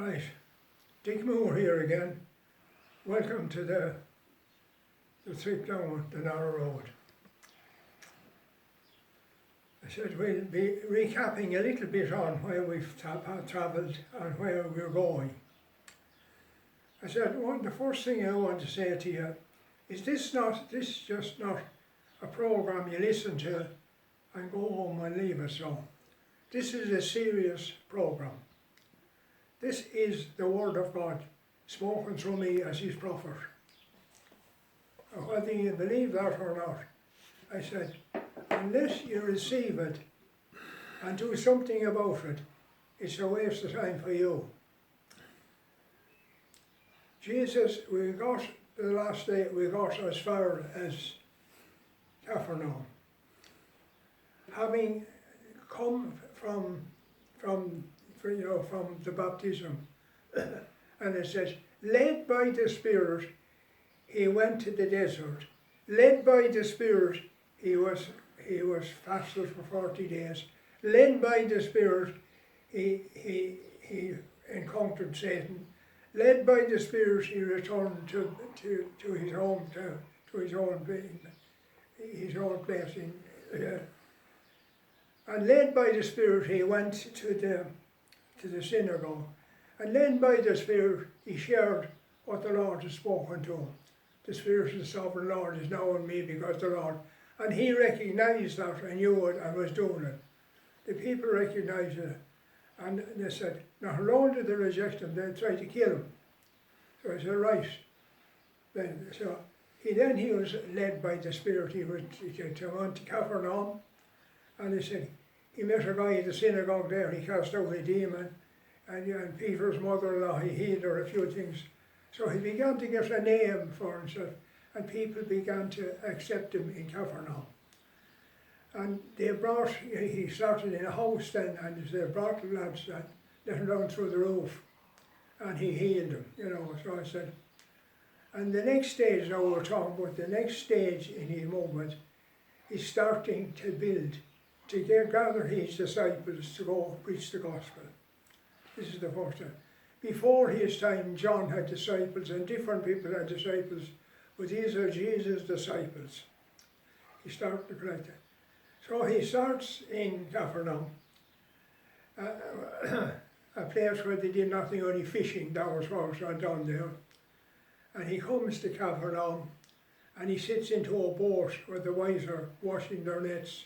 Right, Dick Moore here again. Welcome to the trip down the narrow road. I said we'll be recapping a little bit on where we've travelled and where we're going. I said the first thing I want to say to you is this just not a programme you listen to and go home and leave us on. This is a serious programme. This is the Word of God spoken through me as His prophet. Whether you believe that or not, I said, unless you receive it and do something about it, it's a waste of time for you. Jesus, we got the last day, we got as far as Capernaum. Having come from the baptism, and it says, led by the Spirit, he went to the desert. Led by the Spirit, he was fasted for 40 days. Led by the Spirit, he encountered Satan. Led by the Spirit, he returned to his home, to his own place and led by the Spirit, he went to the synagogue. And led by the Spirit, he shared what the Lord had spoken to him. The Spirit of the Sovereign Lord is now in me because the Lord. And he recognised that and knew it and was doing it. The people recognised it. And they said, not only did they reject him, they tried to kill him. So I said, right. So he was led by the Spirit. He went to Capernaum. And he said, he met a guy at the synagogue there, he cast out a demon, and Peter's mother-in-law, he healed her a few things. So he began to get a name for himself, and people began to accept him in Capernaum. And he started in a house then, and they brought the lads and let him down through the roof, and he healed them, so I said. And the next stage, now we're talking about the next stage in his movement, he's starting to build, to gather his disciples to go preach the gospel. This is the first time. Before his time, John had disciples and different people had disciples, but these are Jesus' disciples. He started to collect it. So he starts in Capernaum, a place where they did nothing, only fishing, that was what was done there. And he comes to Capernaum and he sits into a boat where the wives are washing their nets.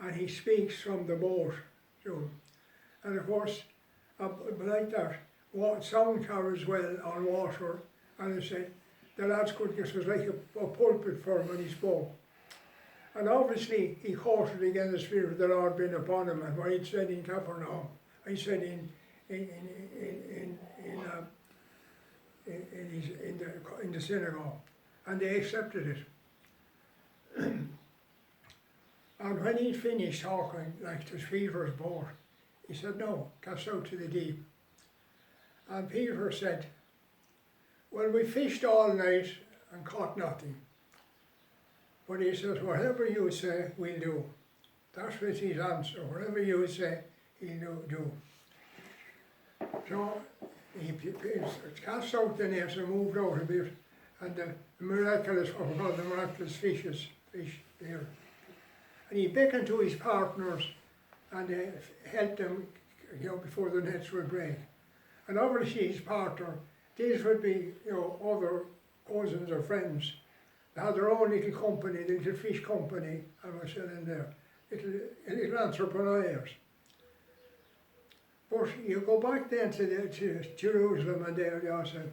And he speaks from the boat to him. And of course, like that, sound carries well on water, and I said, the lads could get, it was like a pulpit for him when he spoke. And obviously, he quoted again the Spirit of the Lord being upon him, and what he'd said in Capernaum, he said in the synagogue, and they accepted it. And when he'd finished talking, like to Peter's boat, he said, no, cast out to the deep. And Peter said, well, we fished all night and caught nothing. But he says, whatever you say, we'll do. That was his answer. Whatever you say, he'll do. So he cast out the nets and moved out a bit, and the miraculous, what we call the miraculous fish there. And he beckoned to his partners and helped them, before the nets would break. And obviously his partner, these would be, other cousins or friends. They had their own little company, little fish company, and were selling there, little entrepreneurs. But you go back then to Jerusalem, and there they all said,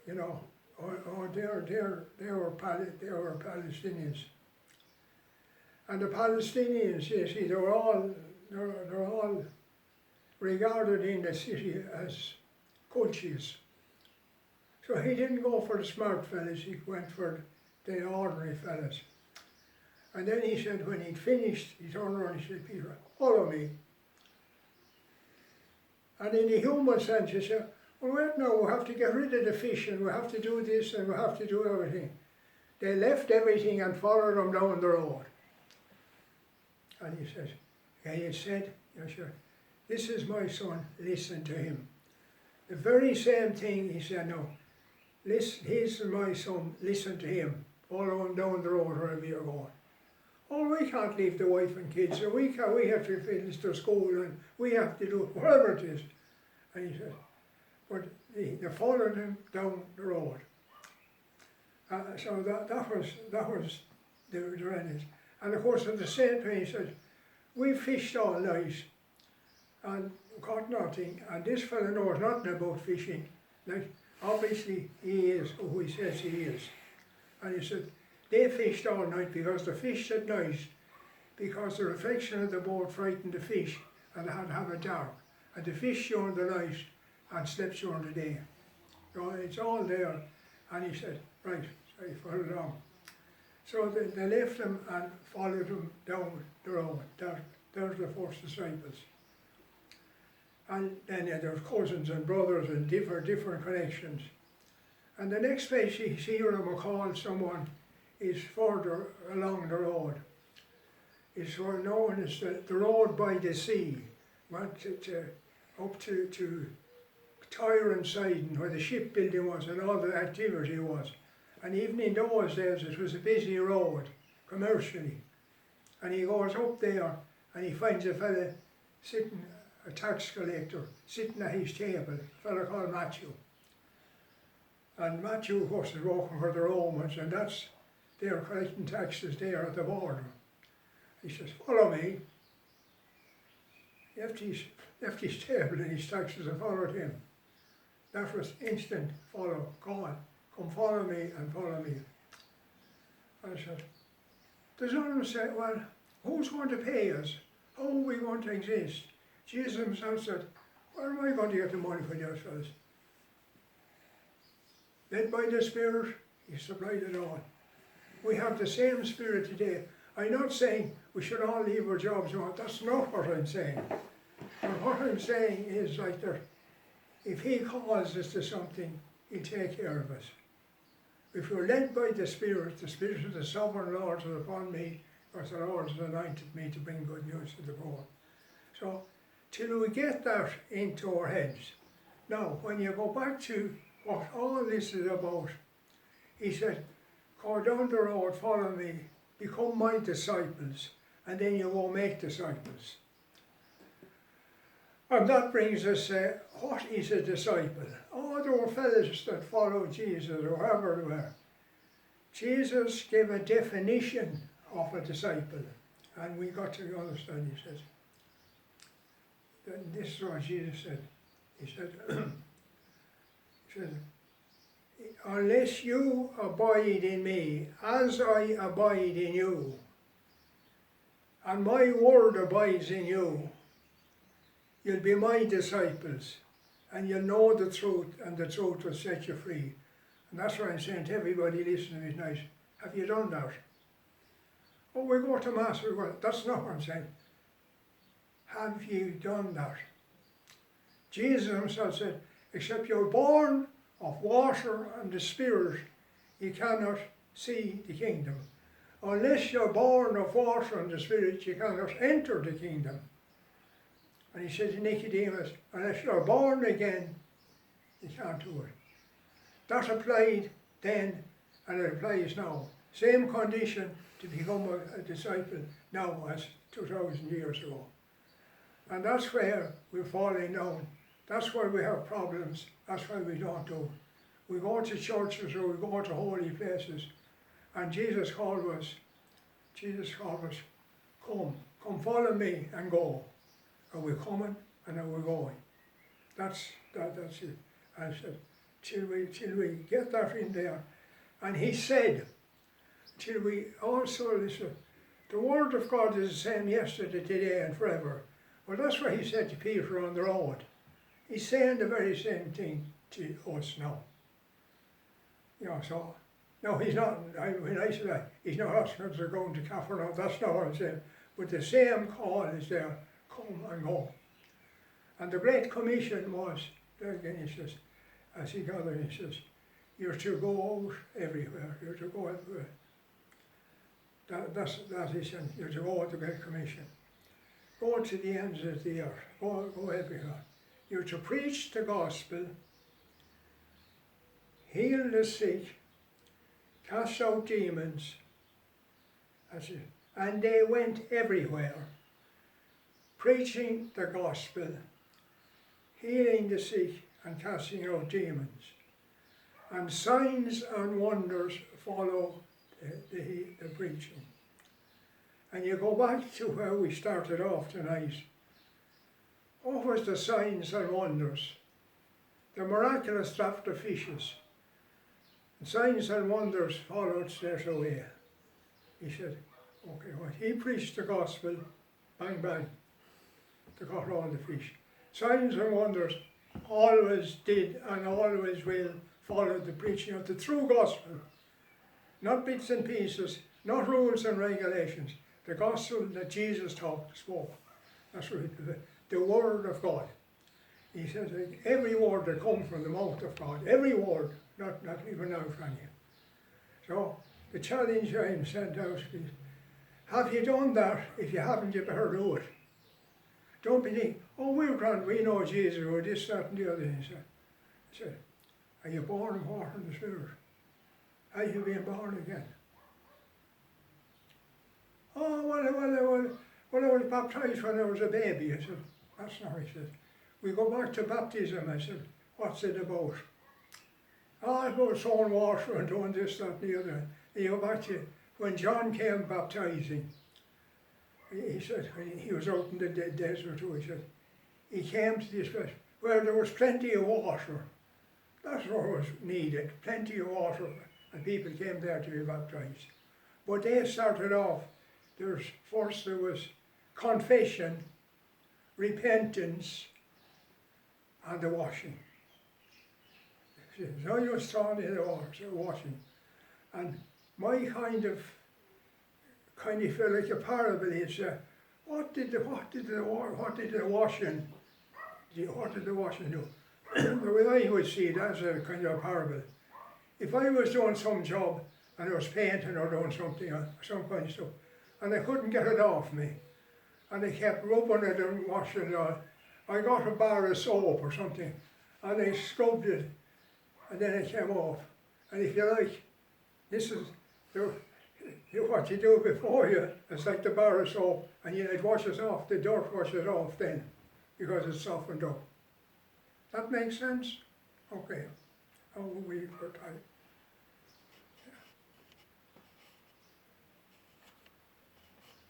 they were Palestinians. And the Palestinians, you see, they're all regarded in the city as coaches. So he didn't go for the smart fellas, he went for the ordinary fellas. And then he said, when he'd finished, he turned around and he said, Peter, follow me. And in the human sense, he said, well, wait now, we have to get rid of the fish, and we have to do this, and we have to do everything. They left everything and followed him down the road. And he said, he had said, This is my son, listen to him. The very same thing he said, no, listen, he's my son, listen to him. Follow him down the road wherever you're going. Oh, we can't leave the wife and kids, so we have to finish their school and we have to do whatever it is. And he said, but they followed him down the road. So that was the remnant. And of course at the same time he said, we fished all night and caught nothing, and this fellow knows nothing about fishing. Like, obviously he is who he says he is. And he said, they fished all night because the fish at night, because the reflection of the boat frightened the fish and they had to have it dark. And the fish during the night and slept during the day. So it's all there. And he said, right, so he followed along. So they left him and followed him down the road. There's the first disciples. And then there's cousins and brothers and different connections. And the next place you hear him call someone is further along the road. It's known as the road by the sea. Went up to Tyre and Sidon, where the shipbuilding was and all the activity was. And even in those days it was a busy road, commercially. And he goes up there and he finds a fella sitting, a tax collector, sitting at his table, a fella called Matthew. And Matthew, of course, is working for the Romans, and they're collecting taxes there at the border. He says, follow me. He left his table and his taxes and followed him. That was instant follow, go on, come follow me and follow me. I said, does anyone say, well, who's going to pay us? How are we going to exist? Jesus himself said, where am I going to get the money for those fellas? Led by the Spirit, he supplied it all. We have the same Spirit today. I'm not saying we should all leave our jobs. No, that's not what I'm saying. But what I'm saying is like that if he calls us to something, he'll take care of us. If we're led by the Spirit of the Sovereign Lord is upon me, because the Lord has anointed me to bring good news to the poor. So, till we get that into our heads. Now, when you go back to what all this is about, he said, go down the road, follow me, become my disciples, and then you will make disciples. And that brings us, what is a disciple? Oh, there were fellows that followed Jesus, or whoever they were. Jesus gave a definition of a disciple, and we got to understand, he says, this is what Jesus said. He said, unless you abide in me, as I abide in you, and my word abides in you, you'll be my disciples, and you'll know the truth, and the truth will set you free. And that's what I'm saying to everybody listening to me tonight. Have you done that? Oh, we go to Mass, that's not what I'm saying. Have you done that? Jesus himself said, except you're born of water and the Spirit, you cannot see the kingdom. Unless you're born of water and the Spirit, you cannot enter the kingdom. And he said to Nicodemus, unless you're born again, you can't do it. That applied then, and it applies now. Same condition to become a disciple now as 2,000 years ago. And that's where we're falling down. That's why we have problems. That's why we don't do it. We go to churches or we go to holy places, and Jesus called us, come follow me and go. And we're coming and then we're going. That's it. I said, till we get that in there. And he said, till we also listen, the word of God is the same yesterday, today and forever. Well, that's what he said to Peter on the road. He's saying the very same thing to us now. You know, so, no, he's not, when I say that, he's not asking us to go into Capernaum, that's not what I'm saying. But the same call is there, come and go. And the Great Commission was, there again he says, as he gathered, he says, you're to go out everywhere, you're to go everywhere. That is, you're to go with the Great Commission. go to the ends of the earth, go everywhere. You're to preach the gospel, heal the sick, cast out demons. That's it. And they went everywhere, preaching the gospel, healing the sick and casting out demons. And signs and wonders follow the preaching. And you go back to where we started off tonight. What was the signs and wonders? The miraculous draught of fishes. And signs and wonders followed straight away. He said, okay, well, he preached the gospel, bang, bang, they got all the fish. Signs and wonders always did and always will follow the preaching of the true gospel. Not bits and pieces, not rules and regulations. The gospel that Jesus spoke. That's what the word of God. He says every word that comes from the mouth of God, every word, not even out from you. So the challenge I'm sent out is, have you done that? If you haven't, you better do it. Don't be thinking, oh, we're grand, we know Jesus, or this, that, and the other. He said, are you born of water and the Spirit? Have you been born again? Oh, well, I was baptized when I was a baby. I said, that's not, he said. We go back to baptism. I said, what's it about? Oh, it's about throwing water and doing this, that, and the other. You go back to when John came baptizing. He said, when he was out in the desert too, he said, he came to this place where there was plenty of water. That's what was needed, plenty of water, and people came there to be baptized. But they started off, first there was confession, repentance, and the washing. So you was thrown in the water, so washing. And my kind of feel like a parable is, what did the washing do? The way I would see it as a kind of a parable. If I was doing some job and I was painting or doing something, some kind of stuff, and I couldn't get it off me, and I kept rubbing it and washing it on, I got a bar of soap or something, and I scrubbed it, and then it came off. And if you like, this is what you do before you, it's like the bar of soap, and it washes off, the dirt washes off then, because it's softened up. That makes sense? Okay. How will we for time?